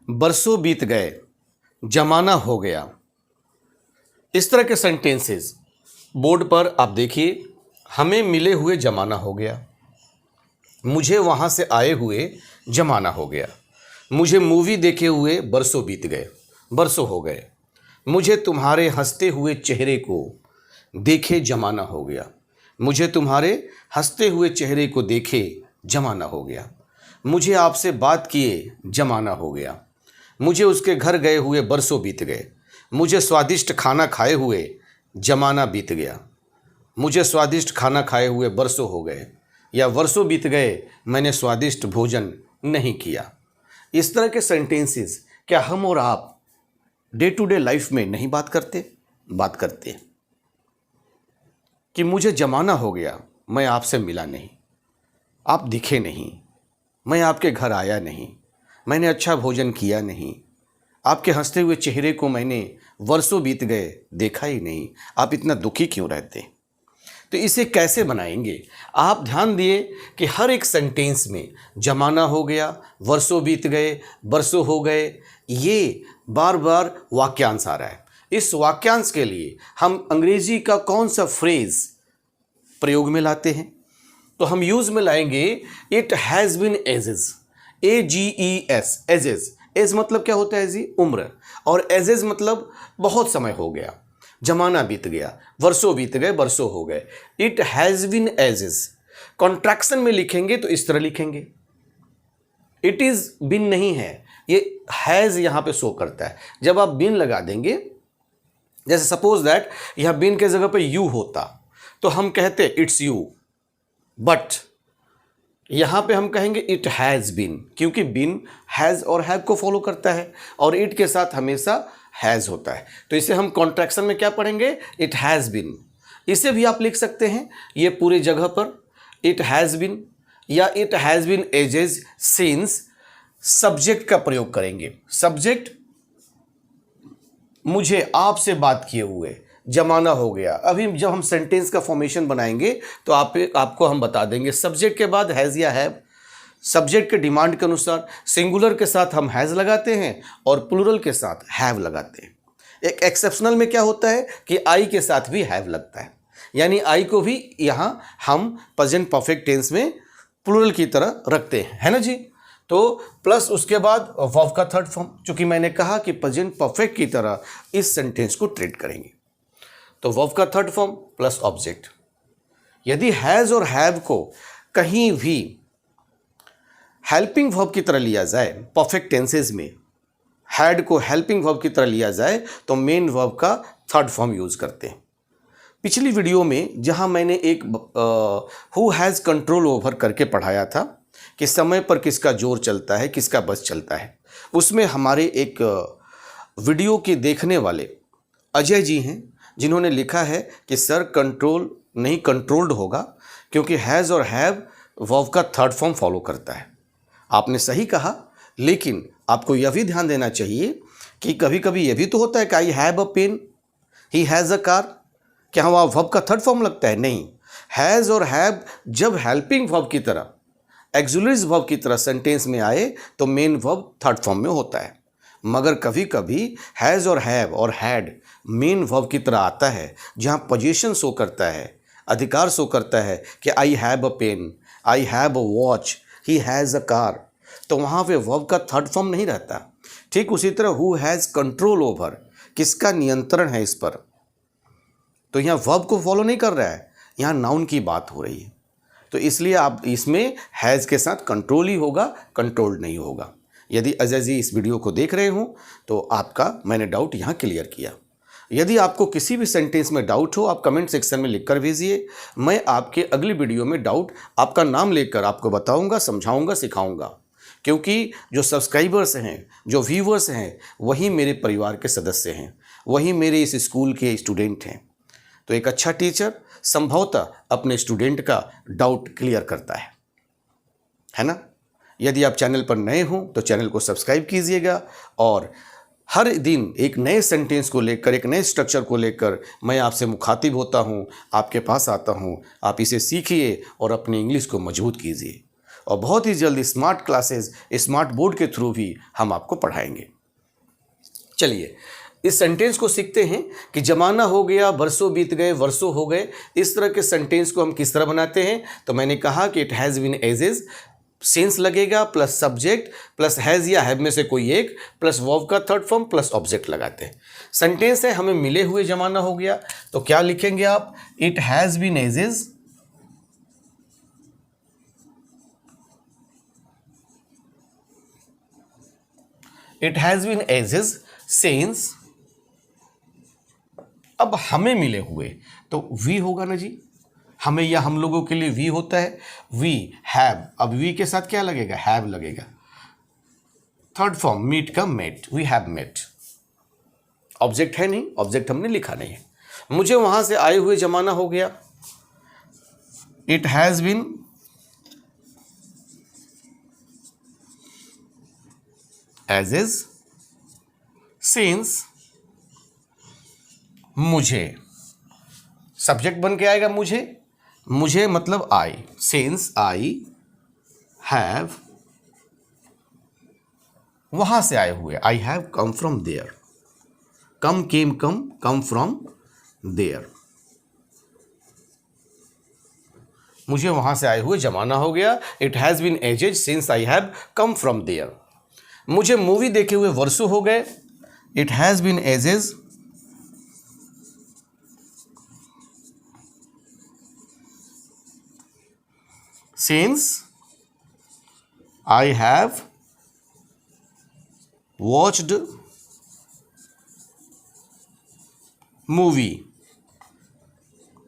बरसों बीत गए, जमाना हो गया। इस तरह के सेंटेंसेस बोर्ड पर आप देखिए। हमें मिले हुए जमाना हो गया, मुझे वहाँ से आए हुए जमाना हो गया, मुझे मूवी देखे हुए बरसों बीत गए, बरसों हो गए, मुझे तुम्हारे हंसते हुए चेहरे को देखे जमाना हो गया, मुझे तुम्हारे हंसते हुए चेहरे को देखे जमाना हो गया, मुझे आपसे बात किए जमाना हो गया, मुझे उसके घर गए हुए बरसों बीत गए, मुझे स्वादिष्ट खाना खाए हुए जमाना बीत गया, मुझे स्वादिष्ट खाना खाए हुए बरसों हो गए, या वर्षों बीत गए, मैंने स्वादिष्ट भोजन नहीं किया। इस तरह के सेंटेंसेस क्या हम और आप डे टू डे लाइफ में नहीं बात करते कि मुझे जमाना हो गया, मैं आपसे मिला नहीं, आप दिखे नहीं, मैं आपके घर आया नहीं, मैंने अच्छा भोजन किया नहीं, आपके हंसते हुए चेहरे को मैंने वर्षों बीत गए देखा ही नहीं, आप इतना दुखी क्यों रहते। तो इसे कैसे बनाएंगे? आप ध्यान दिए कि हर एक सेंटेंस में जमाना हो गया, वर्षों बीत गए, बरसों हो गए, ये बार बार वाक्यांश आ रहा है। इस वाक्यांश के लिए हम अंग्रेजी का कौन सा फ्रेज प्रयोग में लाते हैं? तो हम यूज में लाएंगे it has been ages, AGES, ages. Age मतलब क्या होता है जी? उम्र। और एजेस मतलब बहुत समय हो गया, जमाना बीत गया, वर्षों बीत गए, बरसों हो गए। It has been ages. Contraction में लिखेंगे तो इस तरह लिखेंगे, इट इज बिन नहीं है, ये हैज़ यहां पे शो करता है। जब आप बिन लगा देंगे, जैसे सपोज दैट यहां बिन के जगह पे यू होता तो हम कहते इट्स यू, बट यहां पे हम कहेंगे इट हैज़ बीन, क्योंकि बिन हैज़ और हैव को फॉलो करता है और इट के साथ हमेशा हैज़ होता है। तो इसे हम कॉन्ट्रैक्शन में क्या पढ़ेंगे? It has been. इसे भी आप लिख सकते हैं ये पूरी जगह पर, इट हैज़ बीन या it has been ages since. Subject का प्रयोग करेंगे। सब्जेक्ट मुझे आपसे बात किए हुए जमाना हो गया। अभी जब हम सेंटेंस का फॉर्मेशन बनाएंगे तो आपको हम बता देंगे सब्जेक्ट के बाद हैज़ या हैव। सब्जेक्ट के डिमांड के अनुसार सिंगुलर के साथ हम हैज़ लगाते हैं और प्लूरल के साथ हैव लगाते हैं। एक एक्सेप्शनल में क्या होता है कि आई के साथ भी हैव लगता है, यानी आई को भी यहाँ हम प्रेजेंट परफेक्ट टेंस में प्लूरल की तरह रखते हैं, है ना जी। तो प्लस उसके बाद वर्ब का थर्ड फॉर्म, चूंकि मैंने कहा कि प्रेजेंट परफेक्ट की तरह इस सेंटेंस को ट्रीट करेंगे, तो वर्ब का थर्ड फॉर्म प्लस ऑब्जेक्ट। यदि हैज़ और हैव को कहीं भी हेल्पिंग वर्ब की तरह लिया जाए, परफेक्ट टेंसेज में हैड को हेल्पिंग वर्ब की तरह लिया जाए तो मेन वर्ब का थर्ड फॉर्म यूज करते हैं। पिछली वीडियो में जहां मैंने एक हु हैज़ कंट्रोल ओवर करके पढ़ाया था कि समय पर किसका जोर चलता है, किसका बस चलता है, उसमें हमारे एक वीडियो के देखने वाले अजय जी हैं जिन्होंने लिखा है कि सर कंट्रोल नहीं कंट्रोल्ड होगा क्योंकि हैज़ और हैव वर्ब का थर्ड फॉर्म फॉलो करता है। आपने सही कहा, लेकिन आपको यह भी ध्यान देना चाहिए कि कभी कभी यह भी तो होता है कि I have a pen, he has a car. क्या वहाँ वर्ब का थर्ड फॉर्म लगता है? नहीं। हैज़ और हैव जब हेल्पिंग वर्ब की तरह, एक्सुलरीज वर्ब की तरह सेंटेंस में आए तो मेन वर्ब थर्ड फॉर्म में होता है। मगर कभी कभी हैज़ और हैव और हैड मेन वर्ब की तरह आता है जहाँ पोजीशन शो करता है, अधिकार शो करता है कि I have a pen, I have a watch, he has a car, तो वहाँ पे वर्ब का थर्ड फॉर्म नहीं रहता। ठीक उसी तरह हु हैज़ कंट्रोल ओवर, किसका नियंत्रण है इस पर, तो यहाँ वर्ब को फॉलो नहीं कर रहा है, यहाँ नाउन की बात हो रही है। तो इसलिए आप इसमें हैज़ के साथ कंट्रोल ही होगा, कंट्रोल्ड नहीं होगा। यदि अजय जी इस वीडियो को देख रहे हो तो आपका मैंने डाउट यहाँ क्लियर किया। यदि आपको किसी भी सेंटेंस में डाउट हो आप कमेंट सेक्शन में लिखकर भेजिए। मैं आपके अगली वीडियो में डाउट आपका नाम लेकर आपको बताऊंगा, समझाऊंगा, सिखाऊंगा, क्योंकि जो सब्सक्राइबर्स हैं, जो व्यूवर्स हैं, वही मेरे परिवार के सदस्य हैं, वही मेरे इस स्कूल के स्टूडेंट हैं। तो एक अच्छा टीचर संभवतः अपने स्टूडेंट का डाउट क्लियर करता है ना। यदि आप चैनल पर नए हों तो चैनल को सब्सक्राइब कीजिएगा और हर दिन एक नए सेंटेंस को लेकर, एक नए स्ट्रक्चर को लेकर मैं आपसे मुखातिब होता हूं, आपके पास आता हूं। आप इसे सीखिए और अपनी इंग्लिश को मजबूत कीजिए। और बहुत ही जल्दी स्मार्ट क्लासेस, स्मार्ट बोर्ड के थ्रू भी हम आपको पढ़ाएंगे। चलिए इस सेंटेंस को सीखते हैं कि ज़माना हो गया, बरसों बीत गए, वर्षों हो गए। इस तरह के सेंटेंस को हम किस तरह बनाते हैं? तो मैंने कहा कि it has been ages, since लगेगा प्लस सब्जेक्ट प्लस हैज़ या हैव में से कोई एक प्लस वर्ब का थर्ड फॉर्म प्लस ऑब्जेक्ट लगाते हैं। सेंटेंस है हमें मिले हुए ज़माना हो गया, तो क्या लिखेंगे आप? It has been ages, it has been ages since. अब हमें मिले हुए तो वी होगा ना जी, हमें या हम लोगों के लिए वी होता है, वी हैव। अब वी के साथ क्या लगेगा? हैव लगेगा। थर्ड फॉर्म मीट का met, we have met. Object है नहीं, ऑब्जेक्ट हमने लिखा नहीं है। मुझे वहां से आए हुए जमाना हो गया, it has been ages since. मुझे सब्जेक्ट बन के आएगा, मुझे मतलब आई, सिंस आई हैव, वहां से आए हुए, I have come from there, come came come from there. मुझे वहां से आए हुए जमाना हो गया, it has been ages since I have come from there. मुझे मूवी देखे हुए वर्षों हो गए, it has been ages since I have watched movie,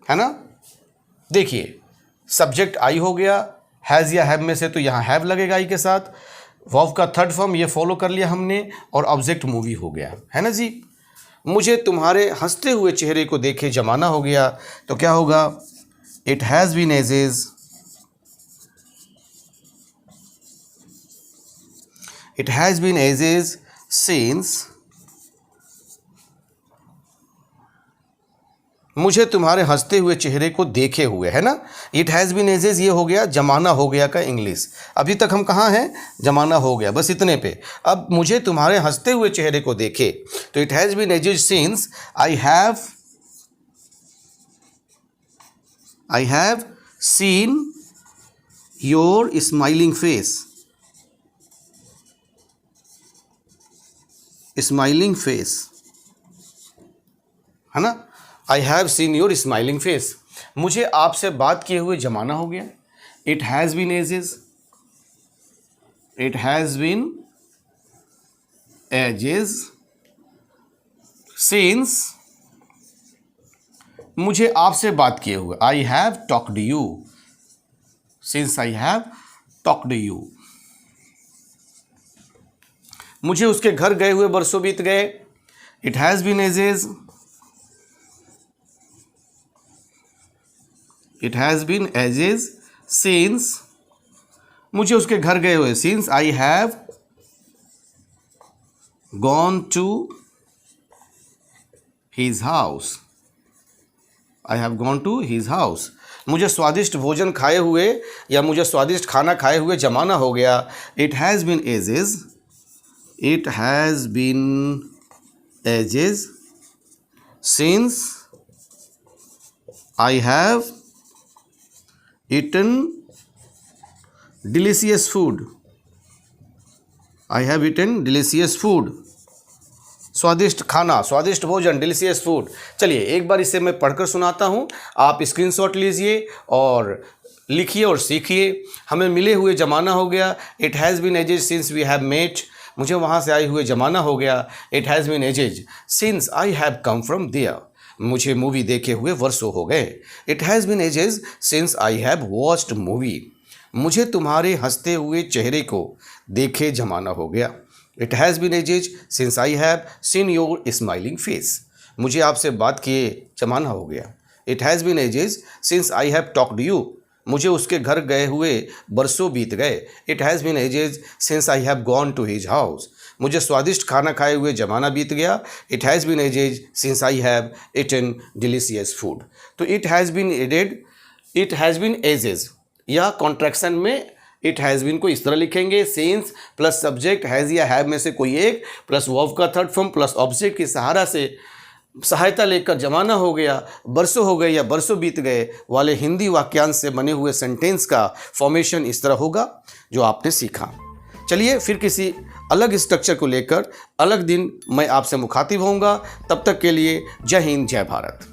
है ना। देखिए सब्जेक्ट आई हो गया, हैज़ या हैव में से तो यहाँ हैव लगेगा आई के साथ, वर्ब का थर्ड फॉर्म ये फॉलो कर लिया हमने, और ऑब्जेक्ट मूवी हो गया, है ना जी। मुझे तुम्हारे हंसते हुए चेहरे को देखे जमाना हो गया, तो क्या होगा? It has been ages, it has been ages since मुझे तुम्हारे हंसते हुए चेहरे को देखे हुए, है ना। इट हैज़ बीन एजेज ये हो गया जमाना हो गया का इंग्लिश। अभी तक हम कहाँ हैं? जमाना हो गया, बस इतने पे। अब मुझे तुम्हारे हंसते हुए चेहरे को देखे, तो it has been ages since I have seen your smiling face, smiling face, है ना। I have seen your smiling face. मुझे आपसे बात किए हुए जमाना हो गया, it has been ages, it has been ages since मुझे आपसे बात किए हुए, I have talked you, since I have talked you. मुझे उसके घर गए हुए बरसों बीत गए, it has been ages, it has been ages since मुझे उसके घर गए हुए, since I have gone to his house, I have gone to his house. मुझे स्वादिष्ट भोजन खाए हुए या मुझे स्वादिष्ट खाना खाए हुए जमाना हो गया, it has been ages, it has been ages since I have eaten delicious food, I have eaten delicious food, स्वादिष्ट खाना, स्वादिष्ट भोजन, डिलीशियस फूड। चलिए एक बार इसे मैं पढ़कर सुनाता हूँ, आप स्क्रीनशॉट लीजिए और लिखिए और सीखिए। हमें मिले हुए जमाना हो गया, it has been ages since we have met. मुझे वहाँ से आए हुए जमाना हो गया, it has been ages since I have come from there. मुझे मूवी देखे हुए वर्षों हो गए, it has been ages since I have watched movie. मुझे तुम्हारे हंसते हुए चेहरे को देखे जमाना हो गया, it has been ages since I have seen your smiling face. मुझे आपसे बात किए जमाना हो गया, it has been ages since I have talked you. मुझे उसके घर गए हुए बरसों बीत गए, it has been ages since I have gone to his house. मुझे स्वादिष्ट खाना खाए हुए जमाना बीत गया, it has been ages since I have eaten delicious food. तो it has been added, it has been ages या कॉन्ट्रैक्शन में इट हैज़ बीन को इस तरह लिखेंगे, सेंस प्लस सब्जेक्ट हैज़ या हैव में से कोई एक प्लस वर्ब का थर्ड फॉर्म प्लस ऑब्जेक्ट के सहारा से सहायता लेकर जमाना हो गया, बरसों हो गए या बरसों बीत गए वाले हिंदी वाक्यांश से बने हुए सेंटेंस का फॉर्मेशन इस तरह होगा जो आपने सीखा। चलिए फिर किसी अलग स्ट्रक्चर को लेकर अलग दिन मैं आपसे मुखातिब होऊंगा। तब तक के लिए जय हिंद, जय भारत।